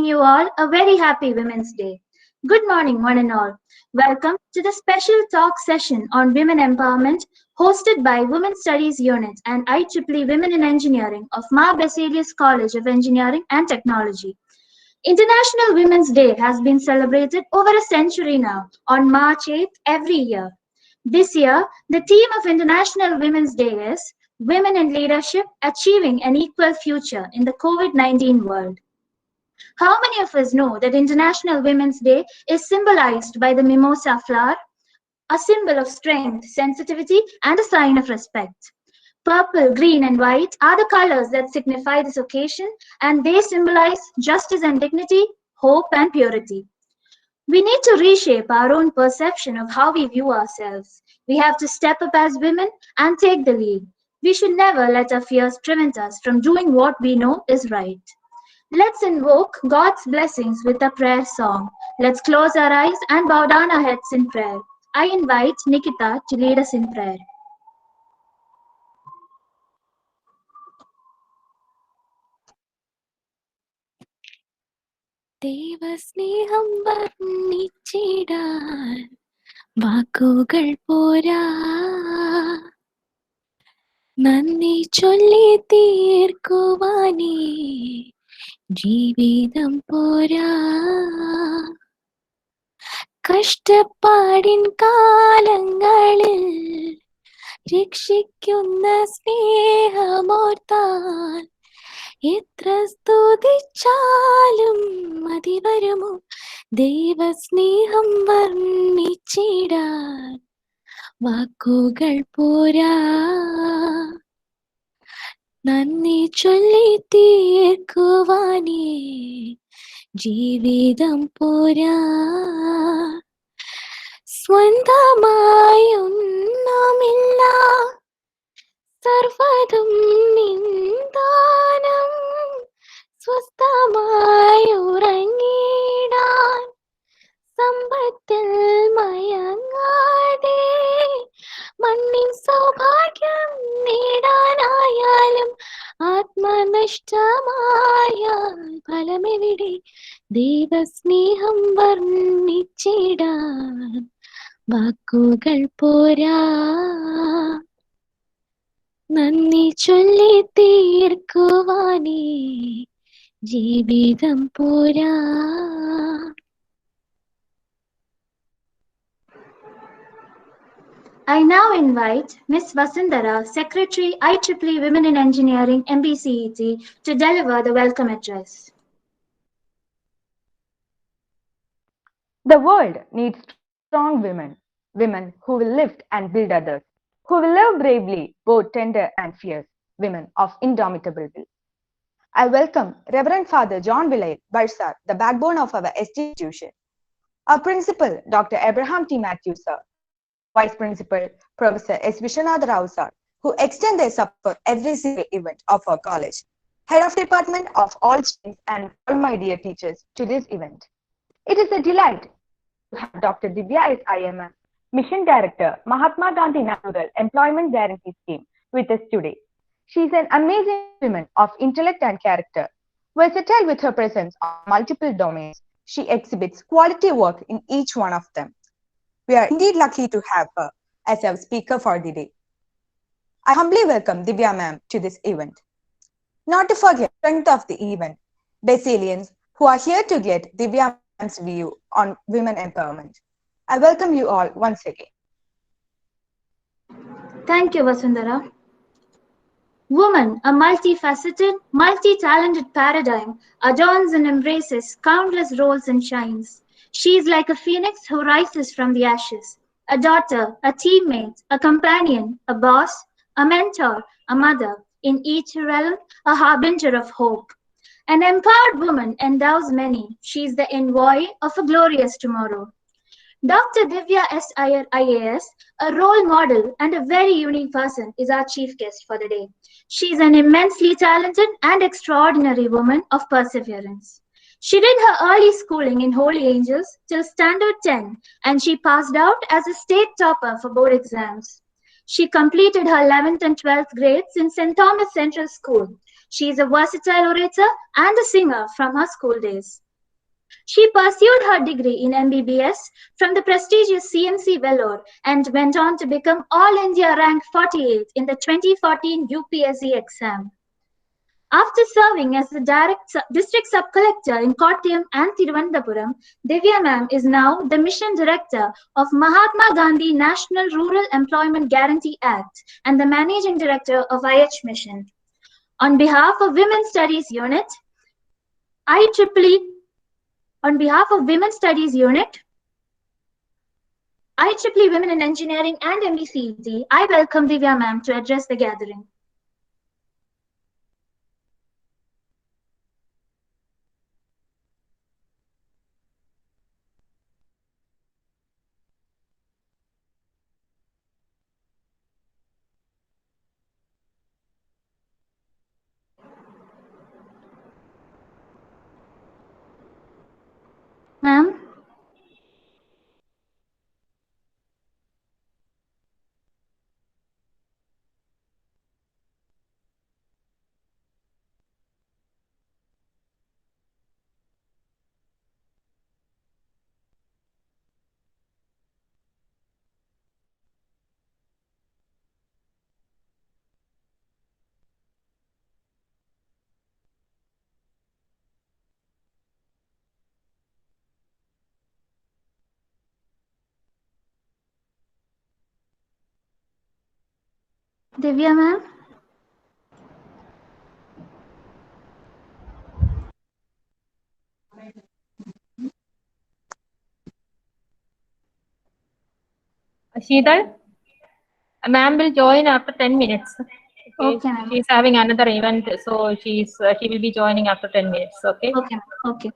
wishing you all a very happy Women's Day. Good morning, one and all. Welcome to the special talk session on women empowerment hosted by Women Studies Unit and IEEE Women in Engineering of Ma Baselius College of Engineering and Technology. International Women's Day has been celebrated over a century now on March 8th every year. This year, the theme of International Women's Day is Women in Leadership Achieving an Equal Future in the COVID-19 World. How many of us know that International Women's Day is symbolized by the mimosa flower, a symbol of strength, sensitivity, and a sign of respect? Purple, green, and white are the colors that signify this occasion, and they symbolize justice and dignity, hope and purity. We need to reshape our own perception of how we view ourselves. We have to step up as women and take the lead. We should never let our fears prevent us from doing what we know is right. Let's invoke God's blessings with a prayer song. Let's close our eyes and bow down our heads in prayer. I invite Nikita to lead us in prayer. ദൈവസ്നേഹം വർണ്ണിച്ചിടാൻ വാക്കുകൾ പോരാ, നന്ദി ചൊല്ലി തീർക്കുവാനേ ജീവിതം പോരാ. കഷ്ടപ്പാടിൻ കാലങ്ങളിൽ രക്ഷിക്കുന്ന സ്നേഹമോർത്താൽ എത്ര സ്തുതിച്ചാലും മതി വരുമോ? ദൈവസ്നേഹം വർണ്ണിച്ചിടാൻ വാക്കുകൾ പോരാ, നന്ദി ചൊല്ലി തീർക്കുവാനേ ജീവിതം പോരാ. സ്വന്തമായൊന്നുമില്ല, സർവ്വതും നിന്ദാനം, സ്വസ്ഥമായി ഉറങ്ങിടാൻ സമ്പത്തിൽ മയങ്ങാതെ, മണ്ണിൻ സൗഭാഗ്യം നേടാനായാലും ആത്മനഷ്ടമായാൽ ഫലമെവിടെ? ദൈവസ്നേഹം വർണ്ണിച്ചിടാൻ വാക്കുകൾ പോരാ, നന്ദി ചൊല്ലി തീർക്കുവാനേ ജീവിതം പോരാ. I now invite Ms. Vasundhara, Secretary, IEEE Women in Engineering, MBCET, to deliver the welcome address. The world needs strong women, women who will lift and build others, who will live bravely, both tender and fierce, women of indomitable will. I welcome Reverend Father John Vilay Barsar, the backbone of our institution, our principal, Dr. Abraham T. Matthews, sir, Vice Principal, Professor S. Vishwanath Rao, sir, who extend their support every single event of our college, Head of Department of all streams, and all my dear teachers to this event. It is a delight to have Dr. Divya as IAS, Mission Director, Mahatma Gandhi Natural Employment Guarantee Scheme, with us today. She is an amazing woman of intellect and character. Versatile with her presence on multiple domains, she exhibits quality work in each one of them. We are indeed lucky to have her as our speaker for the day. I humbly welcome Divya ma'am to this event. Not to forget the strength of the event, Baselians who are here to get Divya ma'am's view on women empowerment. I welcome you all once again. Thank you, Vasundhara. Woman, a multifaceted, multi-talented paradigm, adorns and embraces countless roles and shines. She is like a phoenix who rises from the ashes, a daughter, a teammate, a companion, a boss, a mentor, a mother, in each realm, a harbinger of hope. An empowered woman endows many. She is the envoy of a glorious tomorrow. Dr. Divya S. Iyer, IAS, a role model and a very unique person, is our chief guest for the day. She is an immensely talented and extraordinary woman of perseverance. She did her early schooling in Holy Angels till Standard 10, and she passed out as a state topper for board exams. She completed her 11th and 12th grades in St. Thomas Central School. She is a versatile orator and a singer from her school days. She pursued her degree in MBBS from the prestigious CMC Vellore and went on to become All India rank 48 in the 2014 UPSC exam. After serving as the district sub-collector in Kottayam and Thiruvananthapuram, Divya ma'am is now the mission director of Mahatma Gandhi National Rural Employment Guarantee Act and the managing director of IH Mission. On behalf of Women's Studies Unit, IEEE, on behalf of Women's Studies Unit, IEEE Women in Engineering and MBCET, I welcome Divya ma'am to address the gathering. Ma'am? Divya ma'am? Sheetal, ma'am will join after 10 minutes. Okay, ma'am. She's having another event, so she will be joining after 10 minutes. Okay. Okay, okay.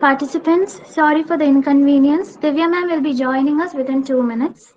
Participants, sorry for the inconvenience. Divya ma'am will be joining us within 2 minutes.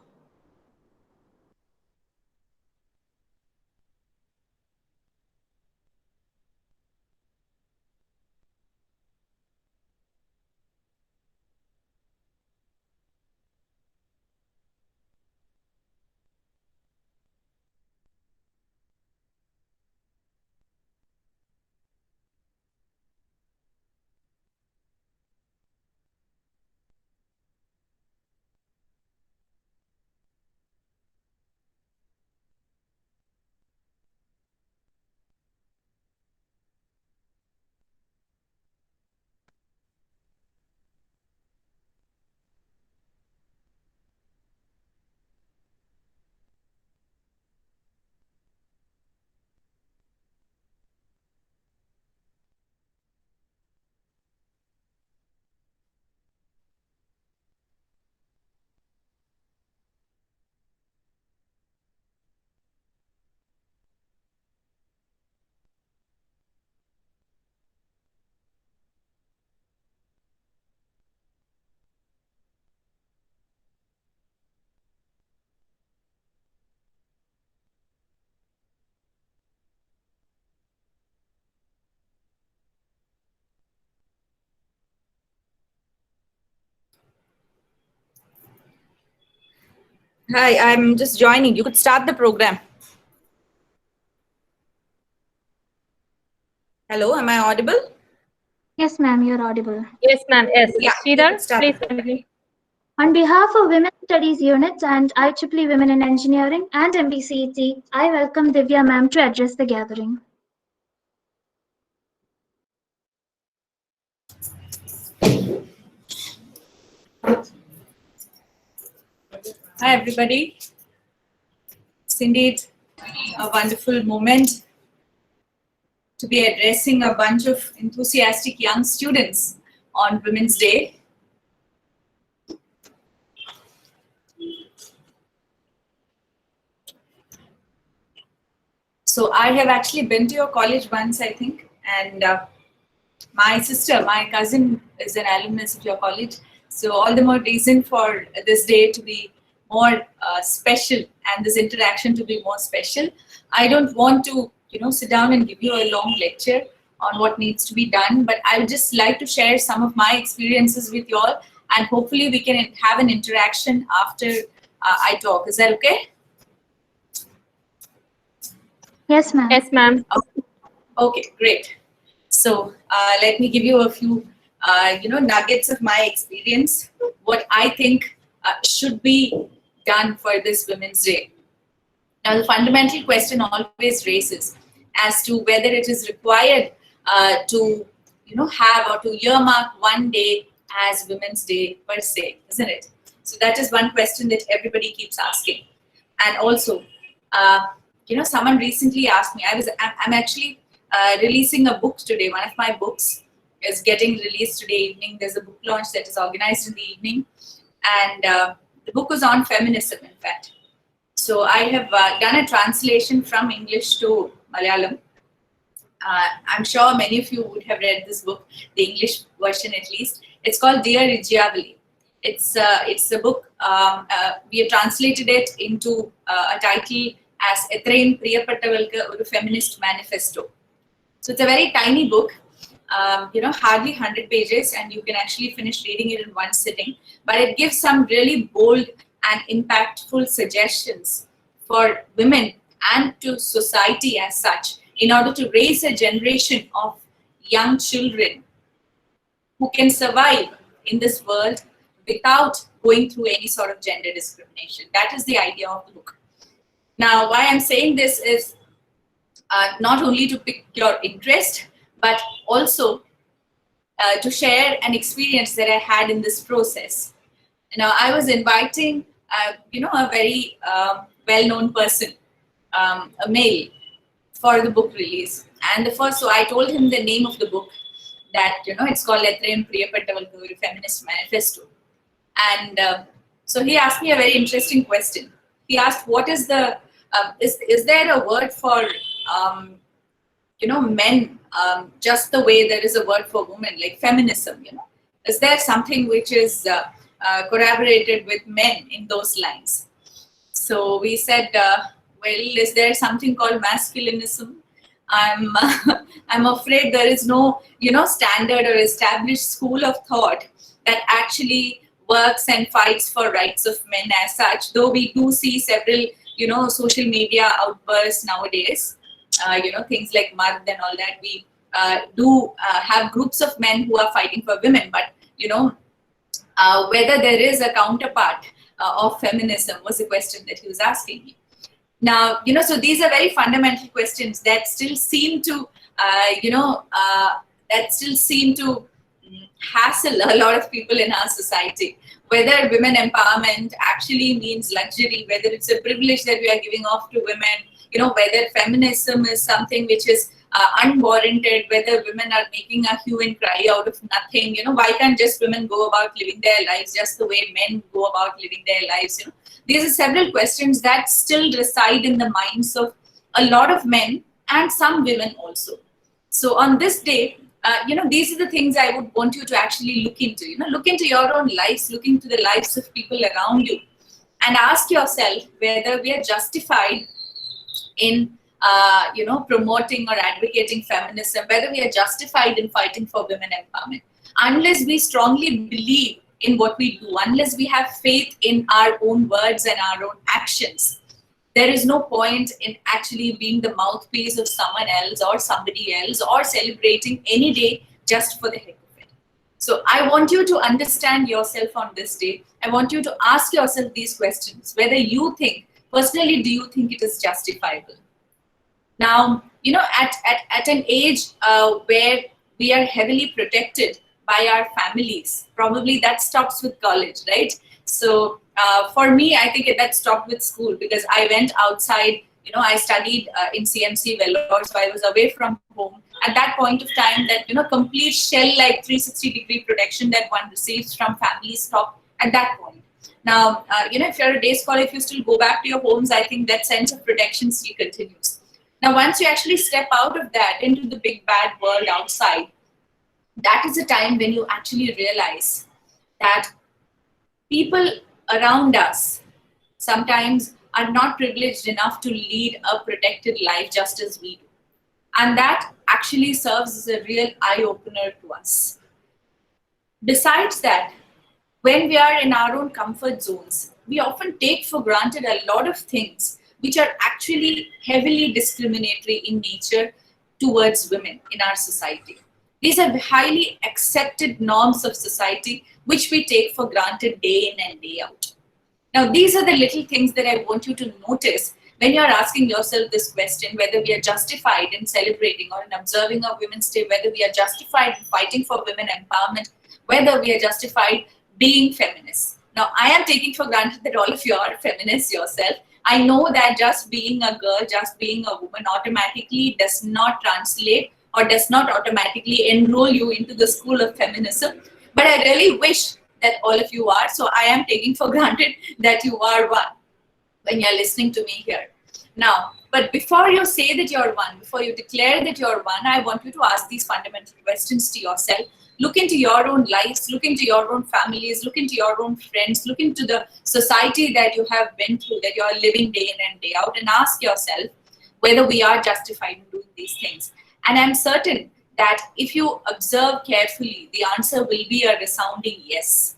Hi, I'm just joining. You could start the program. Hello, am I audible? Yes, ma'am, you're audible. Yes, ma'am. Yes. Yeah, you Sridhar, could start the please program. continue. On behalf of Women Studies Unit and IEEE Women in Engineering and MBCET, I welcome Divya ma'am to address the gathering. Hi, everybody. It's indeed a wonderful moment to be addressing a bunch of enthusiastic young students on Women's Day. So I have actually been to your college once, I think, and my sister, my cousin is an alumnus of your college. So all the more reason for this day to be more special and this interaction to be more special. I don't want to, sit down and give you a long lecture on what needs to be done, but I would just like to share some of my experiences with you all, and hopefully we can have an interaction after I talk. Is that okay? Yes, ma'am. Yes, ma'am. Okay, great. So let me give you a few, nuggets of my experience. What I think should be done for this Women's Day. Now, the fundamental question always raises as to whether it is required to, have or to earmark one day as Women's Day per se, isn't it? So that is one question that everybody keeps asking. And also, someone recently asked me. I'm actually releasing a book today. One of my books is getting released today evening. There's a book launch that is organized in the evening, and the book is on feminism, in fact. So I have done a translation from English to Malayalam. I'm sure many of you would have read this book, the English version at least. It's called Dear Ijjavali. It's a book. We have translated it into a title as Etrain Priyapattavalka or Feminist Manifesto. So it's a very tiny book, hardly 100 pages, and you can actually finish reading it in one sitting. But it gives some really bold and impactful suggestions for women and to society as such in order to raise a generation of young children who can survive in this world without going through any sort of gender discrimination. That is the idea of the book. Now, why I'm saying this is not only to pick your interest, but also to share an experience that I had in this process. Now, I was inviting, a very well-known person, a male, for the book release. And so I told him the name of the book, that, it's called Etrain Priyapattavalka Feminist Manifesto. And so he asked me a very interesting question. He asked, what is the, is there a word for, men, just the way there is a word for women, like feminism, Is there something which is corroborated with men in those lines? So we said, is there something called masculinism? I'm afraid there is no, standard or established school of thought that actually works and fights for rights of men as such, though we do see several, social media outbursts nowadays, things like Mard and all that. We do have groups of men who are fighting for women, but, whether there is a counterpart of feminism was the question that he was asking me. Now, so these are very fundamental questions that still seem to, hassle a lot of people in our society. Whether women empowerment actually means luxury, whether it's a privilege that we are giving off to women, whether feminism is something which is unwarranted, whether women are making a hue and cry out of nothing, why can't just women go about living their lives just the way men go about living their lives, These are several questions that still reside in the minds of a lot of men and some women also. So on this day, these are the things I would want you to actually look into, look into your own lives, look into the lives of people around you, and ask yourself whether we are justified in promoting or advocating feminism, whether we are justified in fighting for women empowerment. Unless we strongly believe in what we do, unless we have faith in our own words and our own actions, there is no point in actually being the mouthpiece of someone else or somebody else or celebrating any day just for the heck of it. So I want you to understand yourself on this day. I want you to ask yourself these questions, whether you think, personally, do you think it is justifiable? Now, at an age where we are heavily protected by our families, probably that stops with college, right? So for me, I think that stopped with school, because I went outside. I studied in CMC Vellore, so I was away from home. At that point of time, that complete shell-like 360-degree protection that one receives from family stopped at that point. Now, if you're a day scholar, if you still go back to your homes, I think that sense of protection still continues. Now, once you actually step out of that into the big bad world outside, that is a time when you actually realize that people around us sometimes are not privileged enough to lead a protected life just as we do. And that actually serves as a real eye-opener to us. Besides that, when we are in our own comfort zones, we often take for granted a lot of things which are actually heavily discriminatory in nature towards women in our society. These are highly accepted norms of society which we take for granted day in and day out. Now, these are the little things that I want you to notice when you are asking yourself this question, whether we are justified in celebrating or in observing our Women's Day, whether we are justified in fighting for women empowerment, whether we are justified being feminists. Now, I am taking for granted that all of you are feminists yourself. I know that just being a girl, just being a woman automatically does not translate or does not automatically enroll you into the school of feminism. But I really wish that all of you are. So I am taking for granted that you are one when you're listening to me here. Now, but before you say that you're one, before you declare that you're one, I want you to ask these fundamental questions to yourself. Look into your own lives, look into your own families, look into your own friends, look into the society that you have been through, that you are living day in and day out, and ask yourself whether we are justified in doing these things. And I'm certain that if you observe carefully, the answer will be a resounding yes.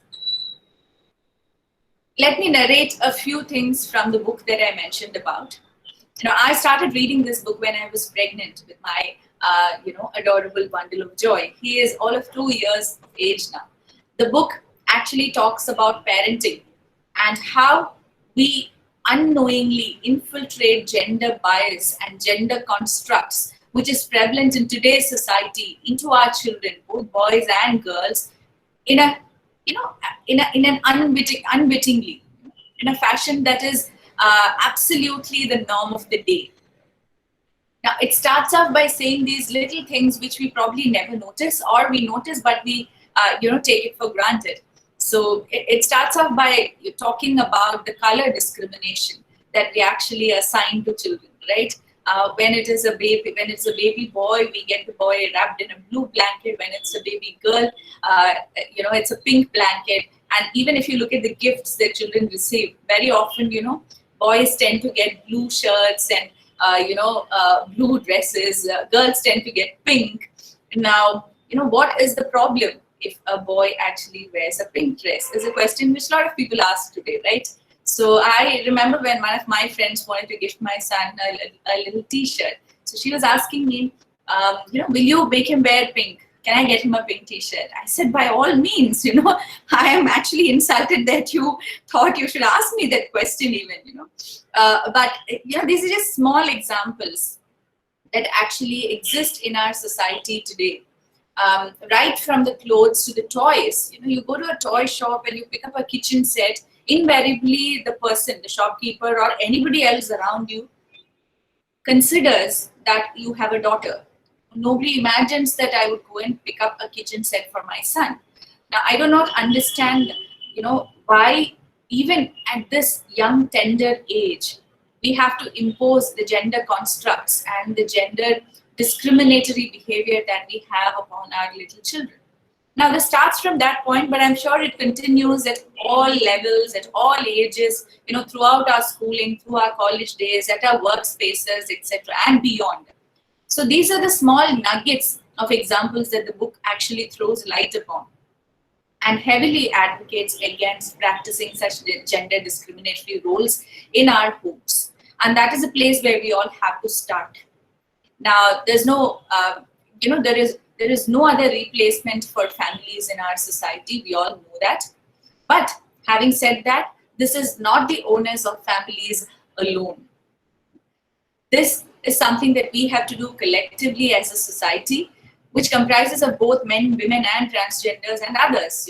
Let me narrate a few things from the book that I mentioned about. I started reading this book when I was pregnant with my adorable bundle of joy. He is all of 2 years of age now. The book actually talks about parenting and how we unknowingly infiltrate gender bias and gender constructs, which is prevalent in today's society, into our children, both boys and girls, in an unwittingly, in a fashion that is absolutely the norm of the day. Now, it starts off by saying these little things which we probably never notice, or we notice but we take it for granted. So it starts off by talking about the color discrimination that we actually assign to children, right? When it's a baby boy, we get the boy wrapped in a blue blanket. When it's a baby girl, it's a pink blanket. And even if you look at the gifts that children receive, very often, boys tend to get blue shirts and blue dresses. Girls tend to get pink. Now, what is the problem if a boy actually wears a pink dress? Is a question which a lot of people ask today, right? So I remember when one of my friends wanted to gift my son a little T-shirt. So she was asking me, will you make him wear pink? Can I get him a pink T-shirt? I said, by all means, I am actually insulted that you thought you should ask me that question even, but these are just small examples that actually exist in our society today. Right from the clothes to the toys. You go to a toy shop and you pick up a kitchen set, invariably the person, the shopkeeper or anybody else around you considers that you have a daughter. Nobody imagines that I would go and pick up a kitchen set for my son. Now, I do not understand, why even at this young, tender age, we have to impose the gender constructs and the gender discriminatory behavior that we have upon our little children. Now, this starts from that point, but I'm sure it continues at all levels, at all ages, throughout our schooling, through our college days, at our workspaces, etc., and beyond. So these are the small nuggets of examples that the book actually throws light upon. and heavily advocates against practicing such gender discriminatory roles in our homes. And that is a place where we all have to start. Now, there's no, there is no other replacement for families in our society. We all know that. But having said that, this is not the onus of families alone. This is something that we have to do collectively as a society, which comprises of both men, women, and transgenders and others.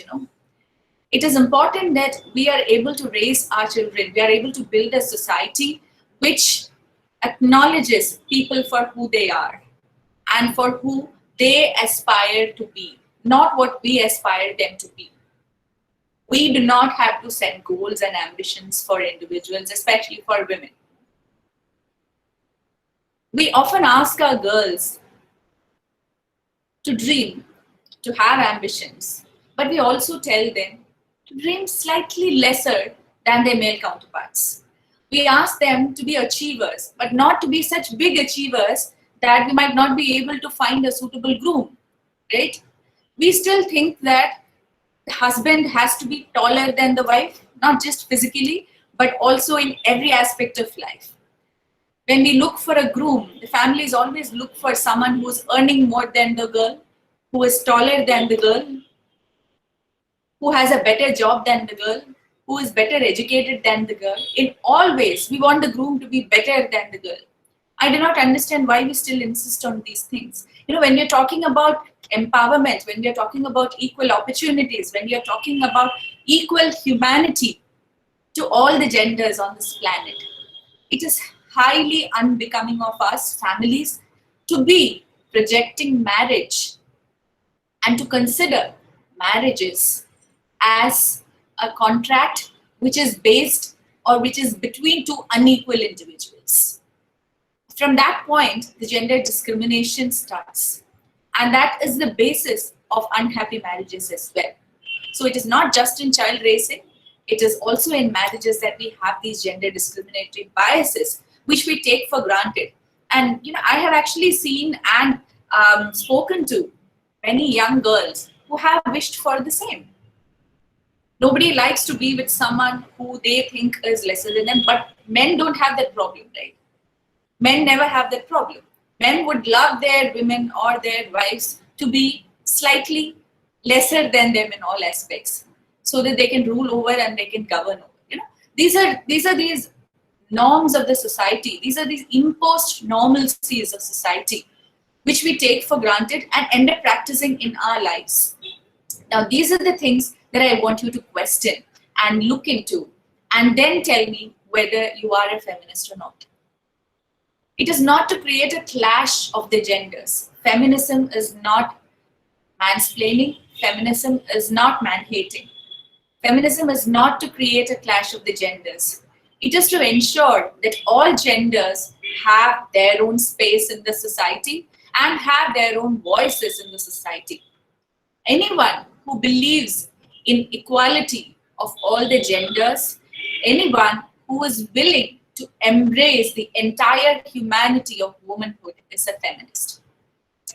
It is important that we are able to raise our children. We are able to build a society which acknowledges people for who they are and for who they aspire to be, not what we aspire them to be. We do not have to set goals and ambitions for individuals, especially for women. We often ask our girls to dream, to have ambitions, but we also tell them to dream slightly lesser than their male counterparts. We ask them to be achievers, but not to be such big achievers that we might not be able to find a suitable groom, right? We still think that the husband has to be taller than the wife, not just physically, but also in every aspect of life. When we look for a groom, the families always look for someone who is earning more than the girl, who is taller than the girl, who has a better job than the girl, who is better educated than the girl. In all ways, we want the groom to be better than the girl. I do not understand why we still insist on these things. When we're talking about empowerment, when we're talking about equal opportunities, when we're talking about equal humanity to all the genders on this planet, it is highly unbecoming of us families to be projecting marriage and to consider marriages as a contract which is based or which is between two unequal individuals. From that point, the gender discrimination starts. And that is the basis of unhappy marriages as well. So it is not just in child raising, it is also in marriages that we have these gender discriminatory biases, which we take for granted. And I have actually seen and spoken to many young girls who have wished for the same. Nobody likes to be with someone who they think is lesser than them, but men don't have that problem, right? Men never have that problem. Men would love their women or their wives to be slightly lesser than them in all aspects, so that they can rule over and they can govern over. These are these norms of the society. These are these imposed normalcies of society, which we take for granted and end up practicing in our lives. Now, these are the things that I want you to question and look into, and then tell me whether you are a feminist or not. It is not to create a clash of the genders. Feminism is not mansplaining. Feminism is not man-hating. Feminism is not to create a clash of the genders. It is to ensure that all genders have their own space in the society and have their own voices in the society. Anyone who believes in equality of all the genders, anyone who is willing to embrace the entire humanity of womanhood is a feminist.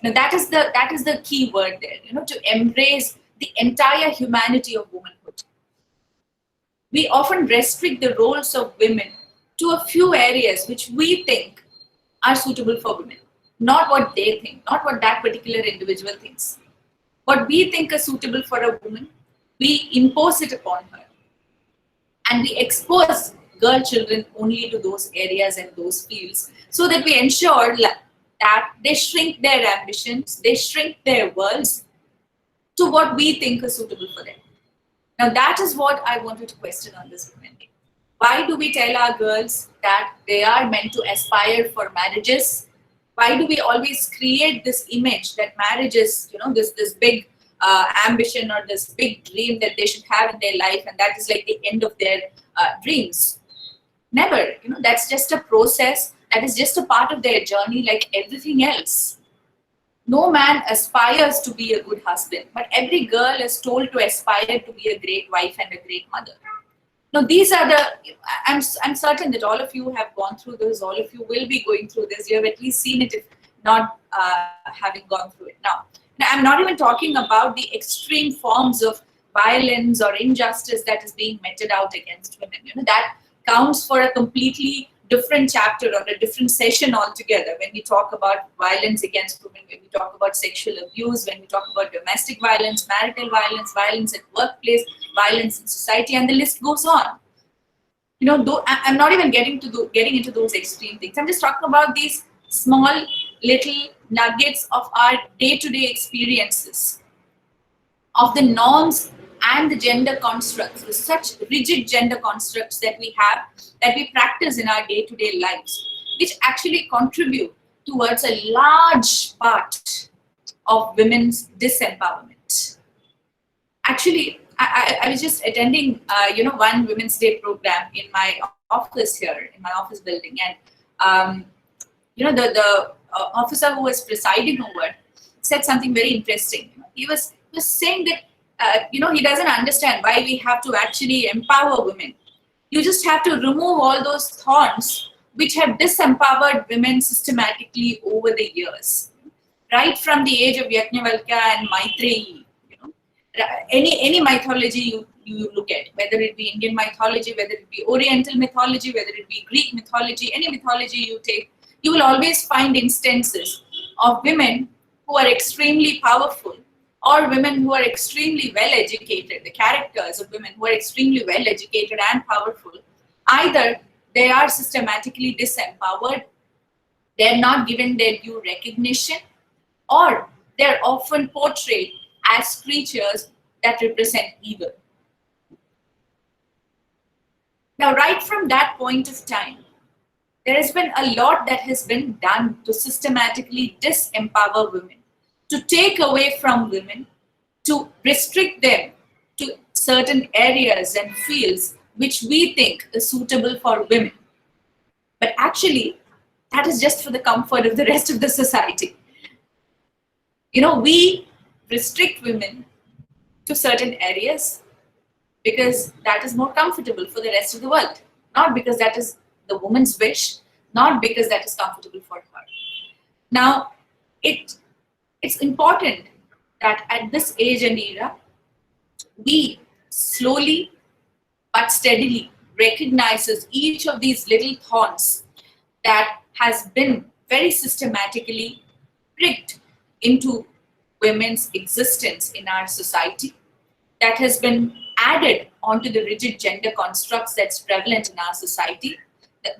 Now that is the key word there, to embrace the entire humanity of womanhood. We often restrict the roles of women to a few areas which we think are suitable for women, not what they think, not what that particular individual thinks. What we think is suitable for a woman, we impose it upon her. And we expose girl children only to those areas and those fields, so that we ensure that they shrink their ambitions, they shrink their worlds to what we think is suitable for them. Now that is what I wanted to question on this Women Day. Why do we tell our girls that they are meant to aspire for marriages? Why do we always create this image that marriage is, this big ambition or this big dream that they should have in their life, and that is like the end of their dreams? Never. That's just a process. That is just a part of their journey, like everything else. No man aspires to be a good husband, but every girl is told to aspire to be a great wife and a great mother. Now, these are I'm certain that all of you have gone through this, all of you will be going through this. You have at least seen it, if not having gone through it. Now, I'm not even talking about the extreme forms of violence or injustice that is being meted out against women. That counts for a completely different chapter or a different session altogether when we talk about violence against women, when we talk about sexual abuse, when we talk about domestic violence, marital violence, violence at workplace, violence in society, and the list goes on. I'm not even getting into those extreme things. I'm just talking about these small little nuggets of our day-to-day experiences, of the norms and the gender constructs, the such rigid gender constructs that we have, that we practice in our day-to-day lives, which actually contribute towards a large part of women's disempowerment. Actually, I was just attending, one Women's Day program in my office here, in my office building, and the officer who was presiding over said something very interesting. He was saying that he doesn't understand why we have to actually empower women. You just have to remove all those thorns which have disempowered women systematically over the years, right from the age of Yajnavalkya and Maitreyi. Any mythology you look at, whether it be Indian mythology, whether it be Oriental mythology, whether it be Greek mythology, any mythology you take, you will always find instances of women who are extremely powerful, or women who are extremely well educated, the characters of women who are extremely well educated and powerful. Either they are systematically disempowered, they're not given their due recognition, or they're often portrayed as creatures that represent evil. Now, right from that point of time, there has been a lot that has been done to systematically disempower women, to take away from women, to restrict them to certain areas and fields which we think is suitable for women. But actually, that is just for the comfort of the rest of the society. We restrict women to certain areas because that is more comfortable for the rest of the world, not because that is the woman's wish, not because that is comfortable for her. Now, it's important that at this age and era, we slowly but steadily recognizes each of these little thorns that has been very systematically pricked into women's existence in our society, that has been added onto the rigid gender constructs that's prevalent in our society.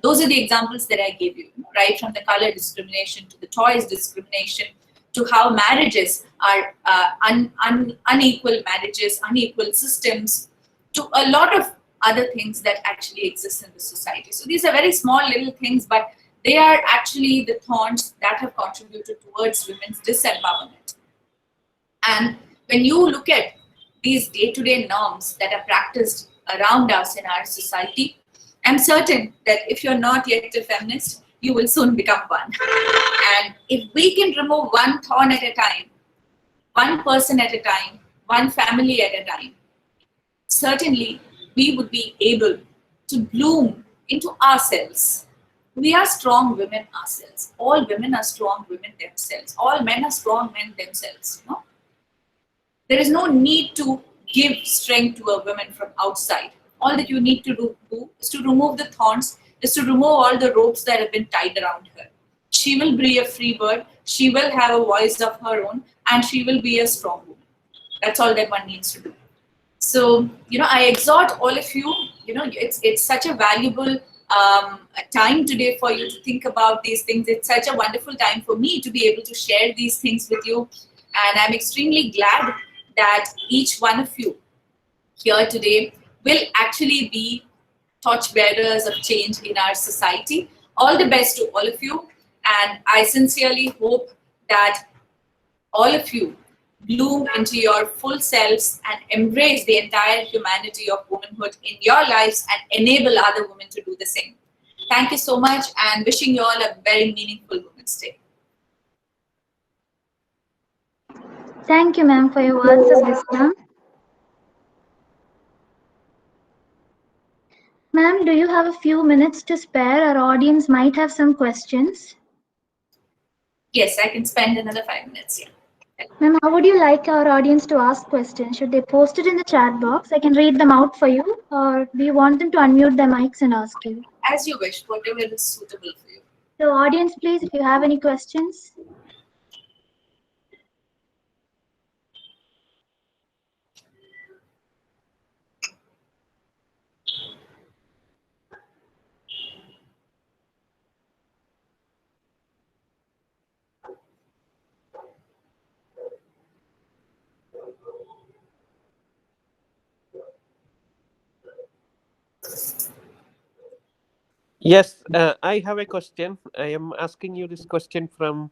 Those are the examples that I gave you, right from the color discrimination to the toys discrimination, to how marriages are unequal marriages, unequal systems, to a lot of other things that actually exist in the society. So these are very small little things, but they are actually the thorns that have contributed towards women's disempowerment. And when you look at these day-to-day norms that are practiced around us in our society, I'm certain that if you're not yet a feminist, you will soon become one. And if we can remove one thorn at a time, one person at a time, one family at a time, certainly we would be able to bloom into ourselves. We are strong women ourselves. All women are strong women themselves. All men are strong men themselves. No? There is no need to give strength to a woman from outside. All that you need to do is to remove the thorns, is to remove all the ropes that have been tied around her. She will be a free bird, she will have a voice of her own, and she will be a strong woman. That's all that one needs to do. So, I exhort all of you, it's such a valuable time today for you to think about these things. It's such a wonderful time for me to be able to share these things with you. And I'm extremely glad that each one of you here today will actually be torchbearers of change in our society. All the best to all of you. And I sincerely hope that all of you bloom into your full selves and embrace the entire humanity of womanhood in your lives and enable other women to do the same. Thank you so much, and wishing you all a very meaningful Women's Day. Thank you, ma'am, for your words of wisdom. Ma'am, do you have a few minutes to spare? Our audience might have some questions. Yes, I can spend another 5 minutes here. Ma'am, how would you like our audience to ask questions? Should they post it in the chat box? I can read them out for you, or do you want them to unmute their mics and ask you? As you wish, whatever is suitable for you. So, audience, please, if you have any questions. Yes, I have a question. I am asking you this question from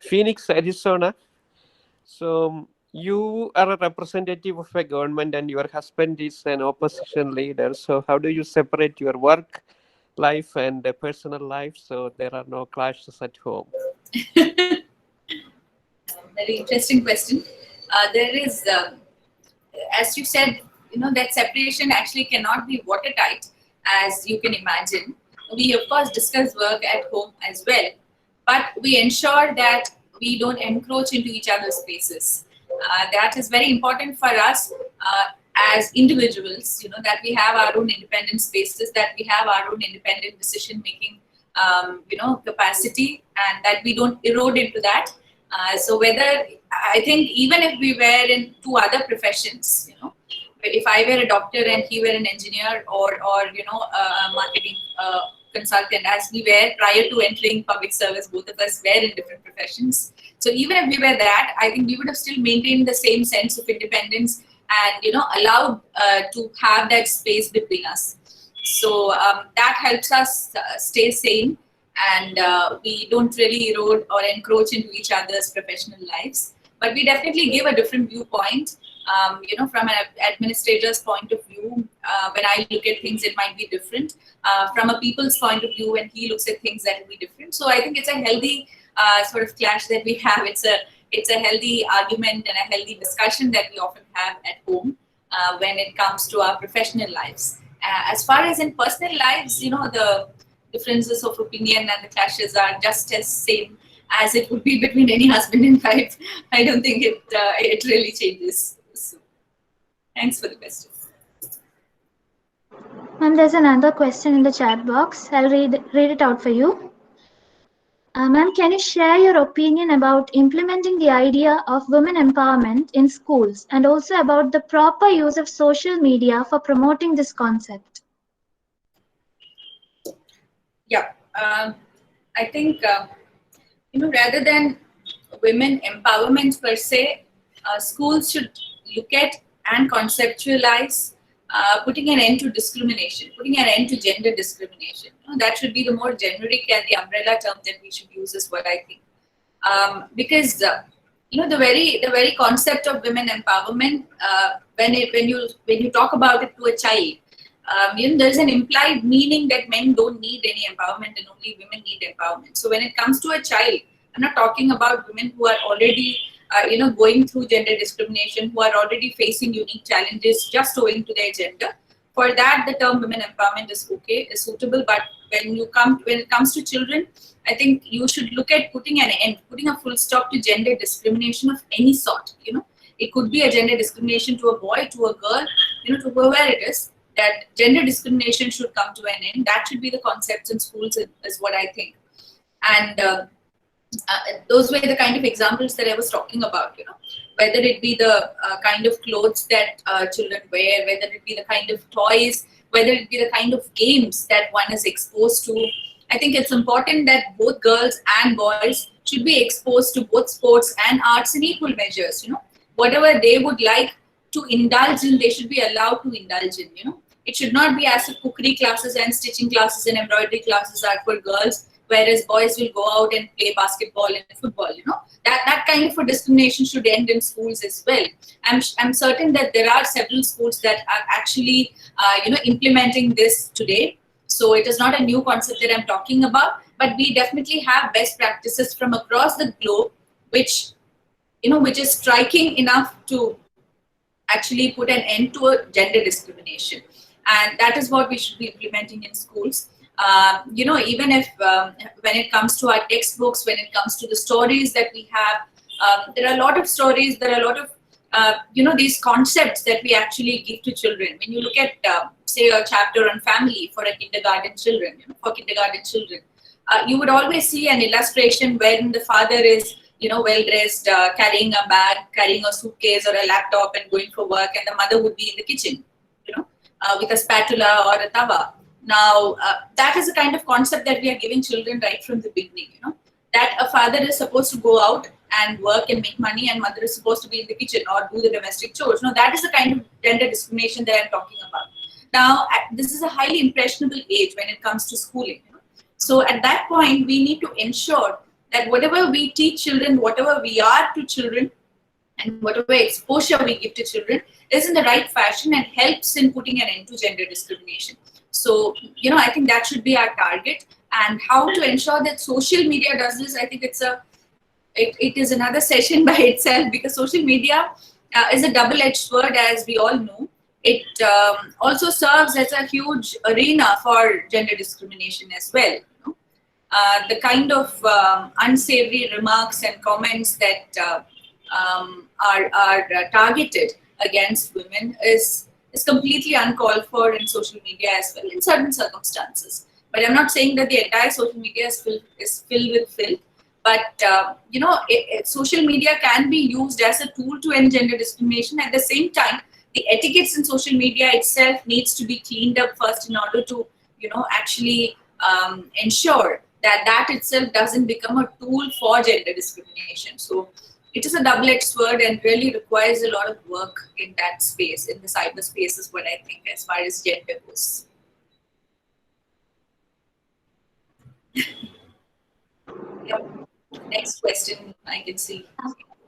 Phoenix, Arizona. So, you are a representative of a government and your husband is an opposition leader. So, how do you separate your work life and personal life so there are no clashes at home? Very interesting question. There is, as you said, that separation actually cannot be watertight, as you can imagine. We, of course, discuss work at home as well, but we ensure that we don't encroach into each other's spaces. That is very important for us as individuals, that we have our own independent spaces, that we have our own independent decision-making, capacity, and that we don't erode into that. So whether, I think even if we were in two other professions, if I were a doctor and he were an engineer or a marketing consultant, as we were prior to entering public service, both of us were in different professions. So even if we were that, I think we would have still maintained the same sense of independence and allowed to have that space between us. So that helps us stay sane, and we don't really erode or encroach into each other's professional lives. But we definitely give a different viewpoint. From an administrator's point of view, when I look at things, it might be different. From a people's point of view, when he looks at things, that will be different. So I think it's a healthy sort of clash that we have. It's a healthy argument and a healthy discussion that we often have at home when it comes to our professional lives. As far as in personal lives, the differences of opinion and the clashes are just as same as it would be between any husband and wife. I don't think it really changes. So, thanks for the question. Ma'am, there's another question in the chat box. I'll read it out for you. Ma'am, can you share your opinion about implementing the idea of women empowerment in schools and also about the proper use of social media for promoting this concept? Yeah, I think, rather than women empowerment per se, schools should look at and conceptualize putting an end to discrimination, putting an end to gender discrimination. That should be the more generic and the umbrella term that we should use, is what I think. Because the very concept of women empowerment, when you talk about it to a child, there's an implied meaning that men don't need any empowerment and only women need empowerment. So when it comes to a child, I'm not talking about women who are already going through gender discrimination, who are already facing unique challenges just owing to their gender. For that, the term women empowerment is okay, is suitable. But when it comes to children, I think you should look at putting an end, putting a full stop to gender discrimination of any sort. It could be a gender discrimination to a boy, to a girl, to whoever it is. That gender discrimination should come to an end. That should be the concepts in schools, is what I think. And those were the kind of examples that I was talking about, whether it be the kind of clothes that children wear, whether it be the kind of toys, whether it be the kind of games that one is exposed to. I think it's important that both girls and boys should be exposed to both sports and arts in equal measures. Whatever they would like to indulge in, they should be allowed to indulge in. It should not be as if cookery classes and stitching classes and embroidery classes are for girls, whereas boys will go out and play basketball and football. That kind of a discrimination should end in schools as well. I'm certain that there are several schools that are actually implementing this today. So it is not a new concept that I'm talking about, but we definitely have best practices from across the globe, which is striking enough to actually put an end to a gender discrimination. And that is what we should be implementing in schools. Even if when it comes to our textbooks, when it comes to the stories that we have, There are a lot of stories, there are a lot of these concepts that we actually give to children. When you look at, say, a chapter on family for a kindergarten children, for kindergarten children, you would always see an illustration wherein the father is, well dressed, carrying a bag, carrying a suitcase or a laptop and going for work, and the mother would be in the kitchen, with a spatula or a tawa. Now, that is the kind of concept that we are giving children right from the beginning, that a father is supposed to go out and work and make money, and mother is supposed to be in the kitchen or do the domestic chores. No, that is the kind of gender discrimination that I'm talking about. Now, this is a highly impressionable age when it comes to schooling. So at that point, we need to ensure that whatever we teach children, whatever we are to children, and whatever exposure we give to children is in the right fashion and helps in putting an end to gender discrimination. So, I think that should be our target. And how to ensure that social media does this, I think it is another session by itself, because social media is a double-edged sword, as we all know. It also serves as a huge arena for gender discrimination as well. The kind of unsavory remarks and comments that are targeted against women is completely uncalled for in social media as well in certain circumstances. But I'm not saying that the entire social media is filled with filth. But social media can be used as a tool to end gender discrimination. At the same time, the etiquettes in social media itself needs to be cleaned up first in order to actually ensure that itself doesn't become a tool for gender discrimination. So it is a double-edged sword and really requires a lot of work in that space, in the cyberspace, is what I think, as far as gender goes. Yep. Next question, I can see.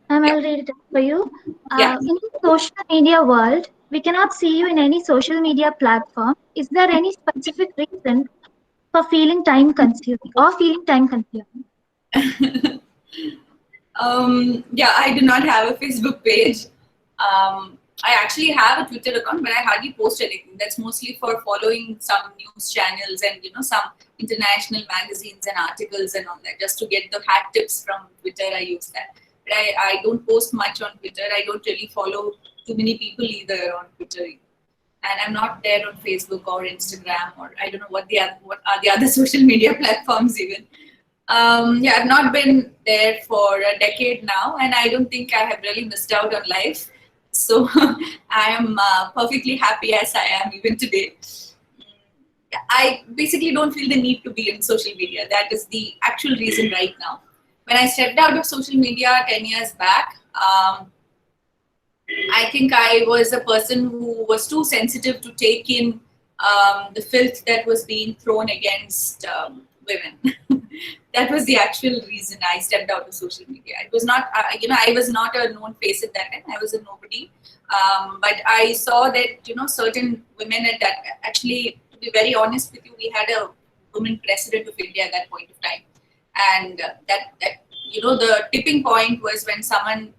I'll read it out for you. Yeah. In the social media world, we cannot see you in any social media platform. Is there any specific reason for feeling time consuming? Yeah, I do not have a Facebook page. I actually have a Twitter account, but I hardly post anything. That's mostly for following some news channels and some international magazines and articles and all that. Just to get the hat tips from Twitter, I use that. But I don't post much on Twitter. I don't really follow too many people either on Twitter. And I'm not there on Facebook or Instagram, or I don't know what are the other social media platforms even. Yeah, I've not been there for a decade now, and I don't think I have really missed out on life. So I am perfectly happy as I am even today. I basically don't feel the need to be in social media. That is the actual reason right now. When I stepped out of social media 10 years back, I think I was a person who was too sensitive to take in the filth that was being thrown against women. That was the actual reason I stepped out of social media. It was not, I was not a known face at that time. I was a nobody. But I saw that, certain women at that, actually, to be very honest with you, we had a woman president of India at that point of time. And the tipping point was when someone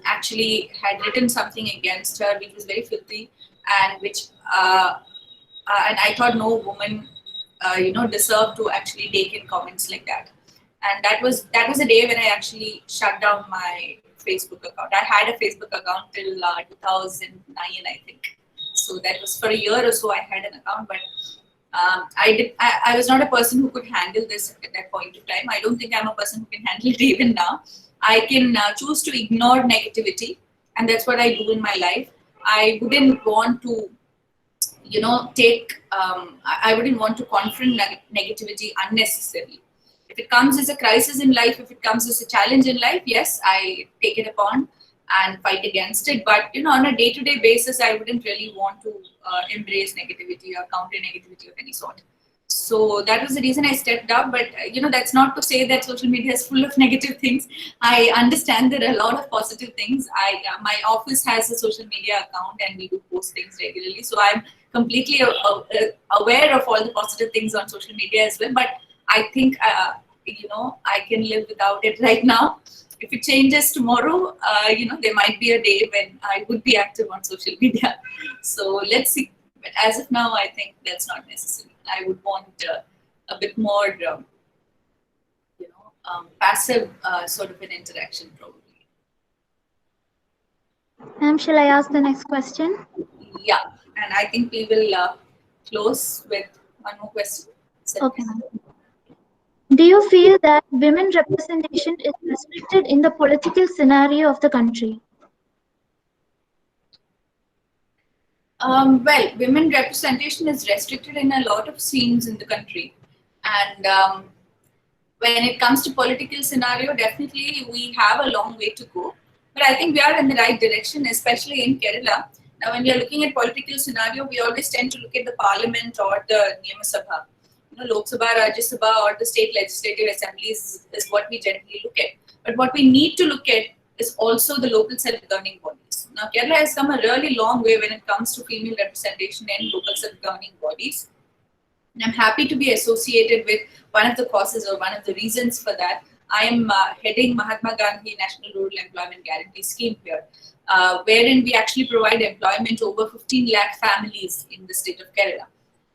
actually had written something against her, which was very filthy, and which, and I thought no woman deserved to actually take in comments like that. And that was a day when I actually shut down my Facebook account. I had a Facebook account till 2009, I think. So that was for a year or so I had an account, but I was not a person who could handle this at that point of time. I don't think I'm a person who can handle it even now. I can choose to ignore negativity, and that's what I do in my life. I wouldn't want to I wouldn't want to confront negativity unnecessarily. If it comes as a crisis in life, if it comes as a challenge in life, yes, I take it upon and fight against it. But on a day-to-day basis, I wouldn't really want to embrace negativity or counter negativity of any sort. So that was the reason I stepped out. But that's not to say that social media is full of negative things. I understand there are a lot of positive things. My office has a social media account, and we do post things regularly. So I'm completely aware of all the positive things on social media as well. But I think I can live without it right now. If it changes tomorrow, there might be a day when I would be active on social media. So let's see. But as of now, I think that's not necessary. I would want a bit more, passive sort of an interaction, probably. Ma'am, shall I ask the next question? Yeah, and I think we will close with one more question. Okay, ma'am. Do you feel that women representation is restricted in the political scenario of the country? Well, women representation is restricted in a lot of scenes in the country, and when it comes to political scenario, definitely we have a long way to go. But I think we are in the right direction, especially in Kerala. Now, when we are looking at political scenario, we always tend to look at the parliament or the Niyama Sabha. Lok Sabha, Rajya Sabha, or the state legislative assemblies is what we generally look at. But what we need to look at is also the local self-governing bodies. Now, Kerala has come a really long way when it comes to female representation in local self-governing bodies. And I'm happy to be associated with one of the causes or one of the reasons for that. I am heading Mahatma Gandhi National Rural Employment Guarantee Scheme here, wherein we actually provide employment to over 15 lakh families in the state of Kerala.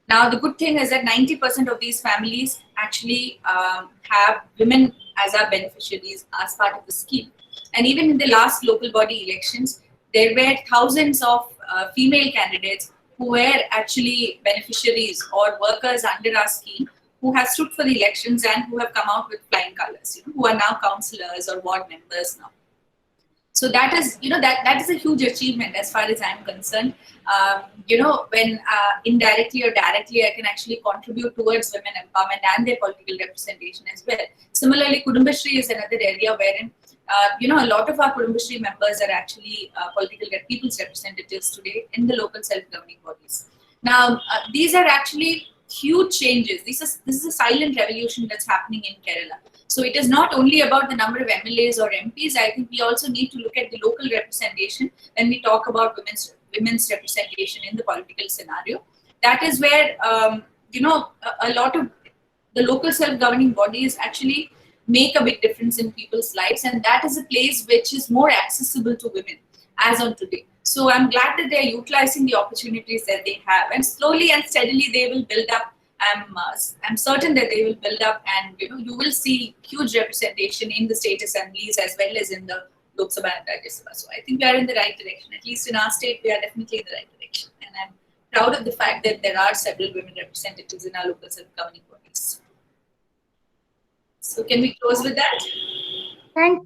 Now, the good thing is that 90% of these families actually have women as our beneficiaries as part of the scheme. And even in the last local body elections, there were thousands of female candidates who were actually beneficiaries or workers under our scheme who have stood for the elections and who have come out with flying colors, who are now councillors or ward members now. So that is, that is a huge achievement as far as I'm concerned. When indirectly or directly, I can actually contribute towards women empowerment and their political representation as well. Similarly, Kudumbashri is another area wherein, a lot of our Kudumbashri members are actually people's representatives today in the local self-governing bodies. Now, these are actually huge changes. This is a silent revolution that's happening in Kerala. So it is not only about the number of MLAs or MPs. I think we also need to look at the local representation when we talk about women's representation in the political scenario. That is where a lot of the local self-governing bodies actually make a big difference in people's lives, and that is a place which is more accessible to women as on today. So I'm glad that they're utilizing the opportunities that they have, and slowly and steadily they will build up. I'm certain that they will build up, and you will see huge representation in the state assemblies as well as in the Lok Sabha and Rajya Sabha. So I think we are in the right direction. At least in our state, we are definitely in the right direction, and I'm proud of the fact that there are several women representatives in our local self-governing bodies. So can we close with that? Thank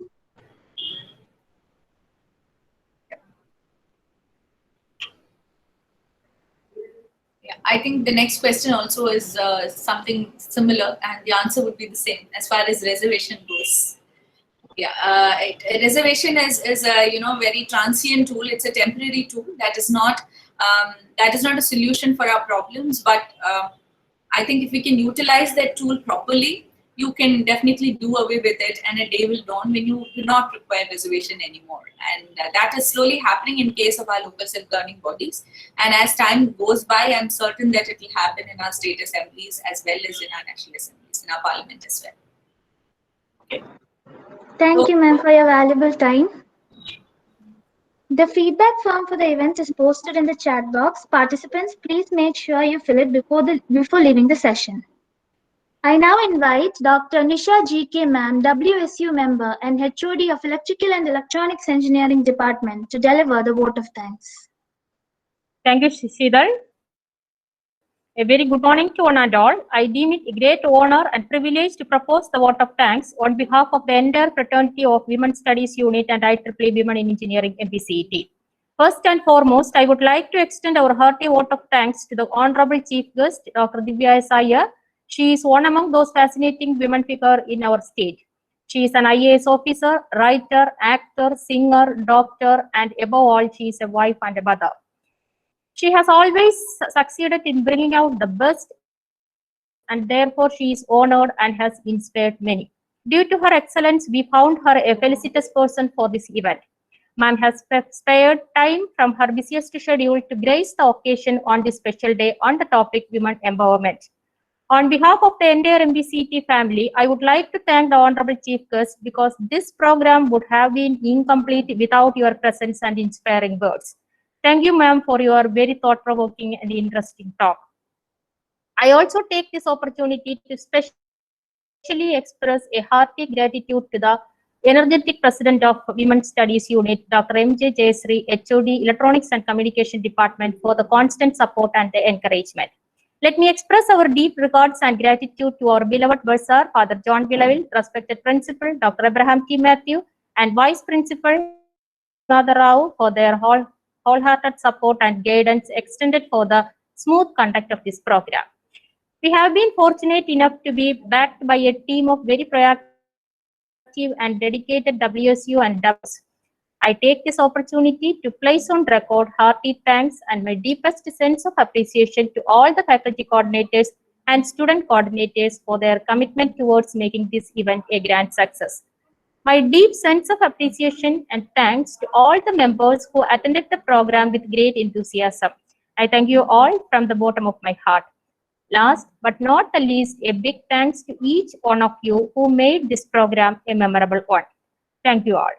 Yeah, I think the next question also is something similar, and the answer would be the same as far as reservation goes. Yeah, a reservation is a very transient tool. It's a temporary tool that is not a solution for our problems. But I think if we can utilize that tool properly, you can definitely do away with it, and a day will dawn when you do not require reservation anymore. And that is slowly happening in case of our local self-governing bodies. And as time goes by, I'm certain that it will happen in our state assemblies as well as in our national assemblies, in our parliament as well. Okay. Thank you, ma'am, for your valuable time. The feedback form for the event is posted in the chat box. Participants, please make sure you fill it before leaving the session. I now invite Dr. Nisha G.K. Ma'am, WSU member and HOD of Electrical and Electronics Engineering Department, to deliver the vote of thanks. Thank you, Shidhar. A very good morning to one and all. I deem it a great honor and privilege to propose the vote of thanks on behalf of the entire fraternity of Women's Studies Unit and IEEE Women in Engineering MPCET. First and foremost, I would like to extend our hearty vote of thanks to the Honorable Chief Guest, Dr. Divya Iyer. She is one among those fascinating women figures in our state. She is an IAS officer, writer, actor, singer, doctor, and above all, she is a wife and a mother. She has always succeeded in bringing out the best, and therefore she is honored and has inspired many. Due to her excellence, we found her a felicitous person for this event. Ma'am has spared time from her busiest schedule to grace the occasion on this special day on the topic women empowerment. On behalf of the entire MBCT family, I would like to thank the Honorable Chief Guest because this program would have been incomplete without your presence and inspiring words. Thank you, ma'am, for your very thought-provoking and interesting talk. I also take this opportunity to specially especially express a hearty gratitude to the energetic president of Women's Studies Unit, Dr. M.J. Jayasri, HOD, Electronics and Communication Department, for the constant support and the encouragement. Let me express our deep regards and gratitude to our beloved bursar, Father John Villaville, respected Principal, Dr. Abraham T. Matthew, and Vice Principal, Radha Rao, for their wholehearted support and guidance extended for the smooth conduct of this program. We have been fortunate enough to be backed by a team of very proactive and dedicated WSU and WS. I take this opportunity to place on record hearty thanks and my deepest sense of appreciation to all the faculty coordinators and student coordinators for their commitment towards making this event a grand success. My deep sense of appreciation and thanks to all the members who attended the program with great enthusiasm. I thank you all from the bottom of my heart. Last but not the least, a big thanks to each one of you who made this program a memorable one. Thank you all.